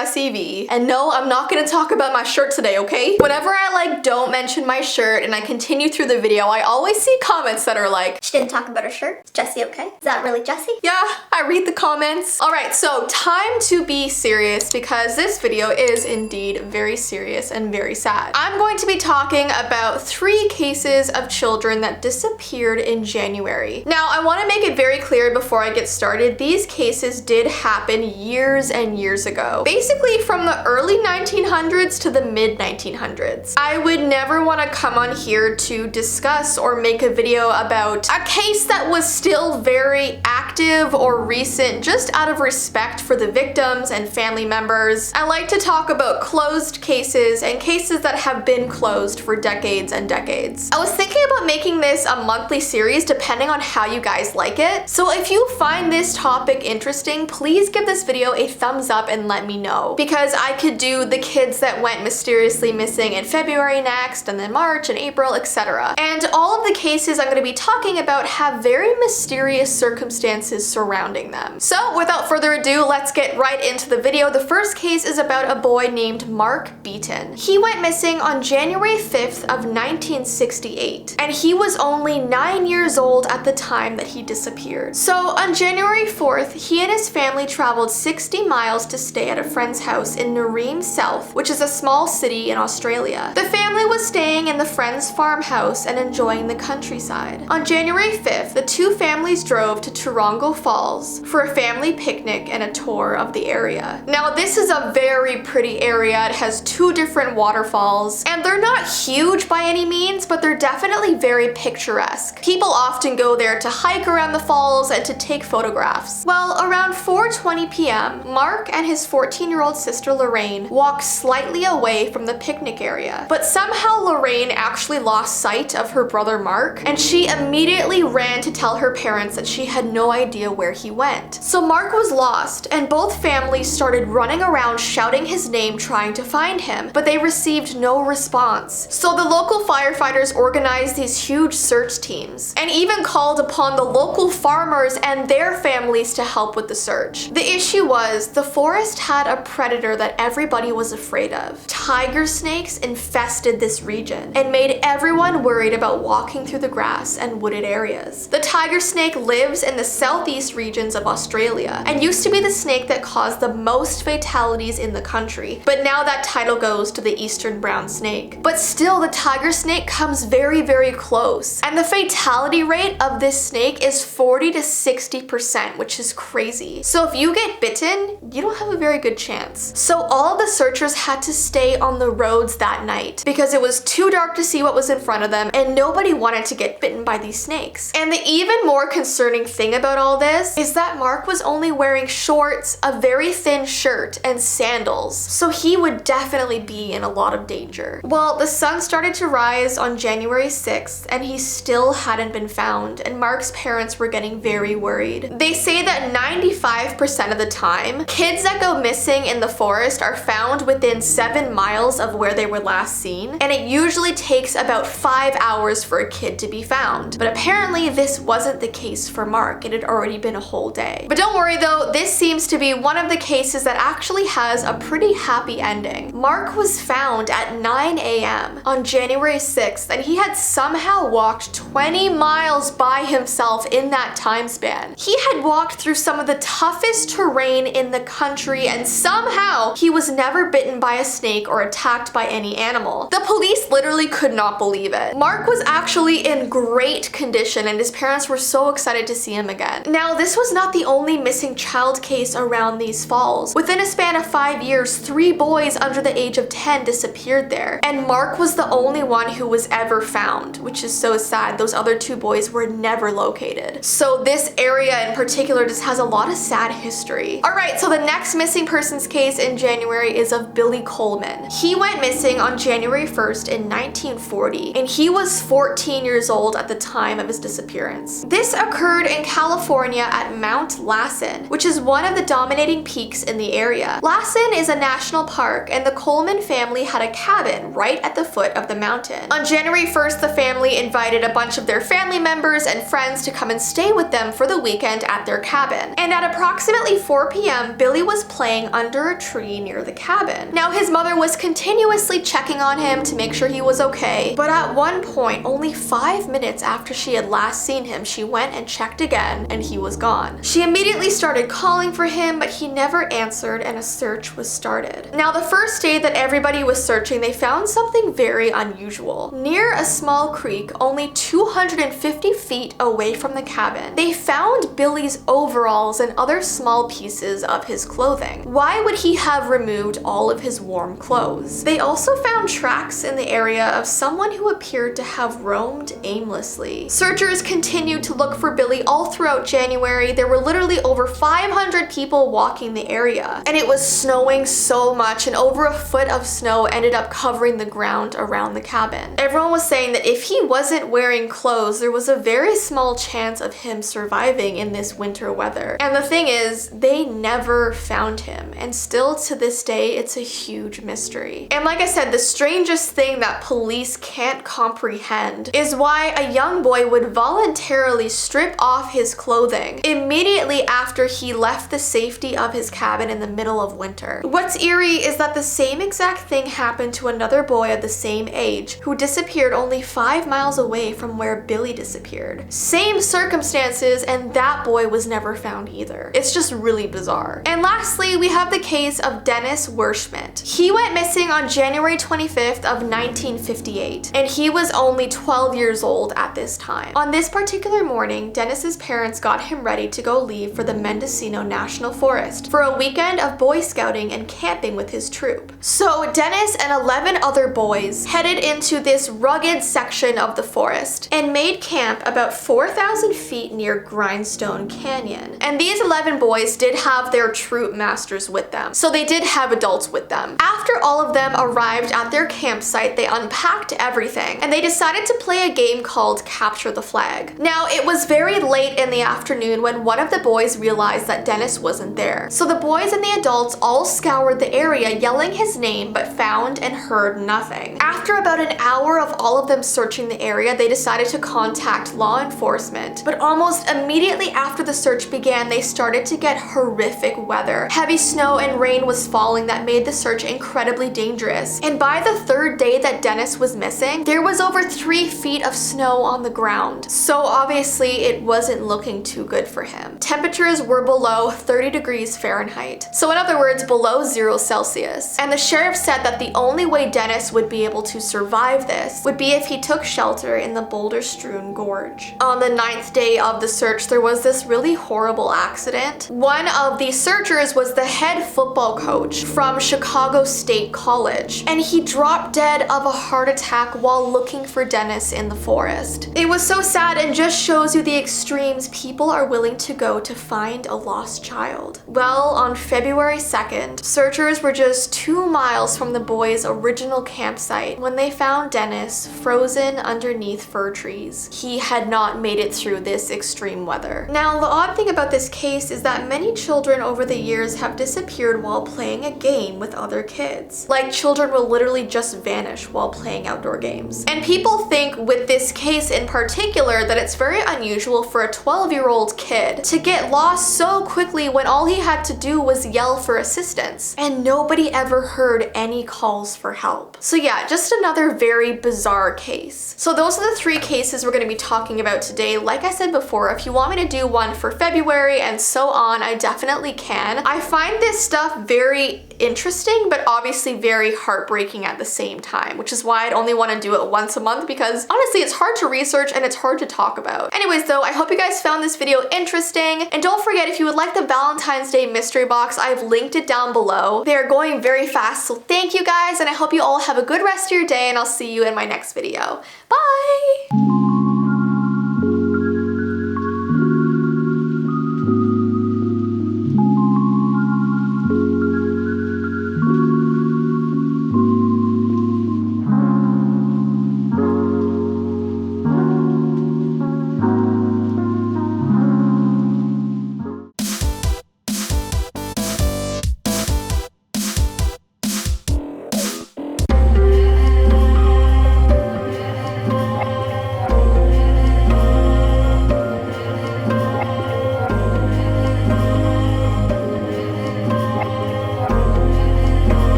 Jessii Vee, and no, I'm not gonna talk about my shirt today, okay? Whenever I don't mention my shirt and I continue through the video, I always see comments that are like, she didn't talk about her shirt. Is Jessii okay? Is that really Jessii? yeah, I read the comments. Alright, so time to be serious because this video is indeed very serious and very sad. I'm going to be talking about 3 cases of children that disappeared in January. Now, I want to make it very clear before I get started, these cases did happen years and years ago. Basically from the early 1900s to the mid 1900s. I would never want to come on here to discuss or make a video about a case that was still very active or recent just out of respect for the victims and family members. I like to talk about closed cases and cases that have been closed for decades and decades. I was thinking about making this a monthly series depending on how you guys like it. So if you find this topic interesting, please give this video a thumbs up and let me know. Because I could do the kids that went mysteriously missing in February next, and then March and April, etc. And all of the cases I'm going to be talking about have very mysterious circumstances surrounding them. So without further ado, let's get right into the video. The first case is about a boy named Mark Beaton. He went missing on January 5th of 1968, and he was only 9 years old at the time that he disappeared. So on January 4th, he and his family traveled 60 miles to stay at a friend's house in Nareem South, which is a small city in Australia. The family was staying in the friend's farmhouse and enjoying the countryside. On January 5th, the two families drove to Tarongo Falls for a family picnic and a tour of the area. Now, this is a very pretty area. It has 2 different waterfalls, and they're not huge by any means, but they're definitely very picturesque. People often go there to hike around the falls and to take photographs. Well, around 4:20 p.m., Mark and his 14-year-old sister Lorraine walked slightly away from the picnic area, but somehow Lorraine actually lost sight of her brother Mark, and she immediately ran to tell her parents that she had no idea where he went. So Mark was lost, and both families started running around shouting his name trying to find him, but they received no response. So the local firefighters organized these huge search teams, and even called upon the local farmers and their families to help with the search. The issue was, the forest had a predator that everybody was afraid of. Tiger snakes infested this region and made everyone worried about walking through the grass and wooded areas. The tiger snake lives in the southeast regions of Australia and used to be the snake that caused the most fatalities in the country, but now that title goes to the eastern brown snake. But still, the tiger snake comes very, very close, and the fatality rate of this snake is 40 to 60%, which is crazy. So if you get bitten, you don't have a very good chance. So all of the searchers had to stay on the roads that night because it was too dark to see what was in front of them, and nobody wanted to get bitten by these snakes. And the even more concerning thing about all this is that Mark was only wearing shorts, a very thin shirt, and sandals, so he would definitely be in a lot of danger. Well, the sun started to rise on January 6th, and he still hadn't been found, and Mark's parents were getting very worried. They say that 95% of the time, kids that go missing in the forest are found within 7 miles of where they were last seen, and it usually takes about 5 hours for a kid to be found. But apparently this wasn't the case for Mark. It had already been a whole day. But don't worry though, this seems to be one of the cases that actually has a pretty happy ending. Mark was found at 9 a.m. on January 6th, and he had somehow walked 20 miles by himself in that time span. He had walked through some of the toughest terrain in the country, and somehow he was never bitten by a snake or attacked by any animal. The police literally could not believe it. Mark was actually in great condition, and his parents were so excited to see him again. Now, this was not the only missing child case around these falls. Within a span of 5 years, 3 boys under the age of 10 disappeared there, and Mark was the only one who was ever found, which is so sad. Those other 2 boys were never located. So this area in particular just has a lot of sad history. Alright, so the next missing persons case in January is of Billy Coleman. He went missing on January 1st in 1940, and he was 14 years old at the time of his disappearance. This occurred in California California at Mount Lassen, which is one of the dominating peaks in the area. Lassen is a national park, and the Coleman family had a cabin right at the foot of the mountain. On January 1st, the family invited a bunch of their family members and friends to come and stay with them for the weekend at their cabin. And at approximately 4 p.m., Billy was playing under a tree near the cabin. Now, his mother was continuously checking on him to make sure he was okay, but at one point, only 5 minutes after she had last seen him, she went and checked again, and he was gone. She immediately started calling for him, but he never answered, and a search was started. Now, the first day that everybody was searching, they found something very unusual. Near a small creek, only 250 feet away from the cabin, they found Billy's overalls and other small pieces of his clothing. Why would he have removed all of his warm clothes? They also found tracks in the area of someone who appeared to have roamed aimlessly. Searchers continued to look for Billy all throughout January. There were literally over 500 people walking the area, and it was snowing so much, and over a foot of snow ended up covering the ground around the cabin. Everyone was saying that if he wasn't wearing clothes, there was a very small chance of him surviving in this winter weather. And the thing is, they never found him, and still to this day, it's a huge mystery. And like I said, the strangest thing that police can't comprehend is why a young boy would voluntarily strip off his clothing immediately after he left the safety of his cabin in the middle of winter. What's eerie is that the same exact thing happened to another boy of the same age who disappeared only 5 miles away from where Billy disappeared. Same circumstances, and that boy was never found either. It's just really bizarre. And lastly, we have the case of Dennis Wirschmidt. He went missing on January 25th of 1958, and he was only 12 years old at this time. On this particular morning, Dennis's parents got him ready to go leave for the Mendocino National Forest for a weekend of Boy Scouting and camping with his troop. So Dennis and 11 other boys headed into this rugged section of the forest and made camp about 4,000 feet near Grindstone Canyon. And these 11 boys did have their troop masters with them, so they did have adults with them. After all of them arrived at their campsite, they unpacked everything and they decided to play a game called Capture the Flag. Now, it was very late in the afternoon when one of the boys realized that Dennis wasn't there. So the boys and the adults all scoured the area yelling his name, but found and heard nothing. After about an hour of all of them searching the area, they decided to contact law enforcement. But almost immediately after the search began, they started to get horrific weather. Heavy snow and rain was falling that made the search incredibly dangerous. And by the third day that Dennis was missing, there was over 3 feet of snow on the ground. So obviously it wasn't looking too good for him. Temperatures were below 30 degrees Fahrenheit. So in other words, below 0 Celsius. And the sheriff said that the only way Dennis would be able to survive this would be if he took shelter in the boulder-strewn gorge. On the 9th day of the search, there was this really horrible accident. One of the searchers was the head football coach from Chicago State College, and he dropped dead of a heart attack while looking for Dennis in the forest. It was so sad and just shows you the extremes people are willing to go to find a lost child. Well, on February 2nd, searchers were just 2 miles from the boys' original campsite when they found Dennis frozen underneath fir trees. He had not made it through this extreme weather. Now, the odd thing about this case is that many children over the years have disappeared while playing a game with other kids. Like, children will literally just vanish while playing outdoor games. And people think with this case in particular that it's very unusual for a 12-year-old kid to get lost so quickly when all he had to do was yell for assistance, and nobody ever heard any calls for help. So yeah, just another very bizarre case. So those are the 3 cases we're going to be talking about today. Like I said before, if you want me to do one for February and so on, I definitely can. I find this stuff very interesting, but obviously very heartbreaking at the same time, which is why I'd only want to do it once a month, because honestly, it's hard to research and it's hard to talk about. Anyways though, I hope you guys found this video interesting, and don't forget, if you would like the Valentine's Day mystery box, I've linked it down below. They're going very fast, so thank you guys, and I hope you all have a good rest of your day, and I'll see you in my next video. Bye!